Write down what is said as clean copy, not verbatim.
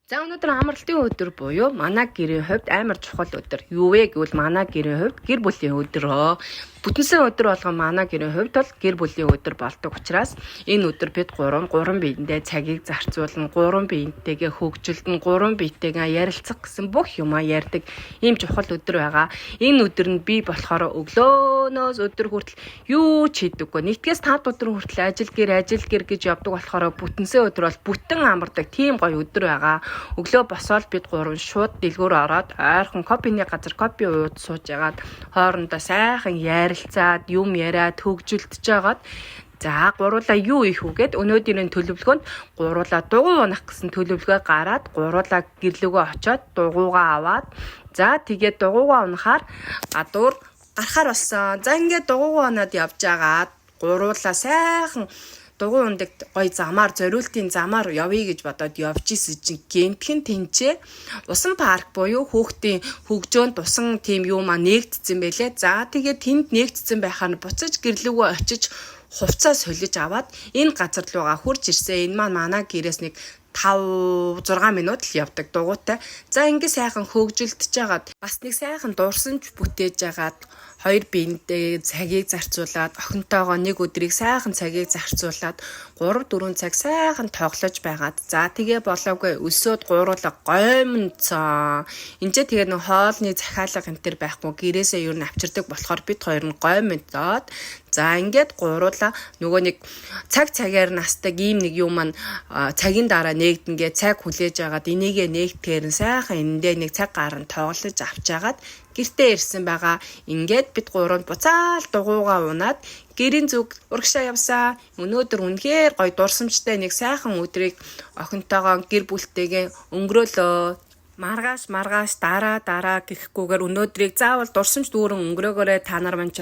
За өнөөдөр амралтын өдөр буюу манай гэрийн хувьд амар чухал өдөр. Юу вэ гэвэл манай гэрийн хувьд гэр бүлийн өдөр. Бүтэнсэн өдөр болгон манай гэрийн хувьд бол гэр бүлийн өдөр болдог учраас энэ өдөр бид гурван биендээ цагийг зарцуулна, гурван биентэйгээ хөгжилдөн, гурван биетэйгээ ярилцах гэсэн бүх юмаа ярьдаг ийм чухал өдөр байгаа. Энэ өдөр нь би болохоор өглөөнөөс өдөр хүртэл юу ч хийдэггүй. Нэгдгээс 5 өдөр хүртэл ажил гэр гэж явдаг болохоор бүтэнсэн өдөр бол бүтэн амардаг тийм гоё өдөр байгаа. Өглөө босоод бид гурван шууд дэлгүүр ороод ойрхон кофений газар кофе ууж сууж ягаад хоорондоо сайхан ярилцаад юм яриад хөгжилдөж жагаад за гуруулаа юу их үгээд өнөөдрийн төлөвлөгөөнд гуруулаа дугуй унах гэсэн төлөвлөгөө гараад гуруулаа гэрлөгөө очоод дугуйгаа аваад за тэгээд дугуйгаа унахаар гадуур гарахаар болсон. За ингээд дугуйгаа унаад явж агаад гуруулаа сайхан дугуй ундаг гой замаар зориултын замаар явъя гэж бодоод явж исэн чинь гэмтхэн тэнцээ усан парк буюу хүүхдийн хөгжөөнд усан тийм юм нээгдсэн байлээ. За тэгээд тэнд нээгдсэн байхаар буцаж гэрлүүгөө очиж хувцас солиж аваад энэ газар руугаа хурж ирсэн. Энэ манай гэрээс нэг 5-6 минут л явдаг дугуйтай. За ингэ сайхан хөгжилдөж жагаад бас нэг сайхан дуурсанч бүтээж жагаад хоёр биендээ цагийг зарцуулаад охинтойгоо нэг өдрийг сайхан цагийг зарцуулаад 3-4 цаг сайхан тоглож байгаад за тэгээ болоогүй өсөөд гуруула гоймонцоо. Энд тэгээ нэг хоолны захиалга энэ төр байхгүй гэрээсээ юу н авчирдаг болохоор бид хоёр нь гоймонцоод за ингээд гуруула нөгөө нэг цагаар настаг ийм нэг юм маань цагийн дараа нээгдэнгээ цаг хүлээж агаад энийгээ нээгдэхээр нь сайхан эндээ нэг цаг гарan тоглож авч агаад гэртээ ирсэн байгаа. Ингээд бид гурав буцаал дугуйгаа унаад гэрийн зүг урагшаа явсаа. Өнөөдөр үнэхээр гоё дурсамжтай нэг сайхан өдрийг охинтойгоо гэр бүлтэйгээ өнгөрөөлөө. Маргааш дараа гэхгүйгээр өнөөдрийг заавал дурсамж дүүрэн өнгөрөөгөөрэй та нар маань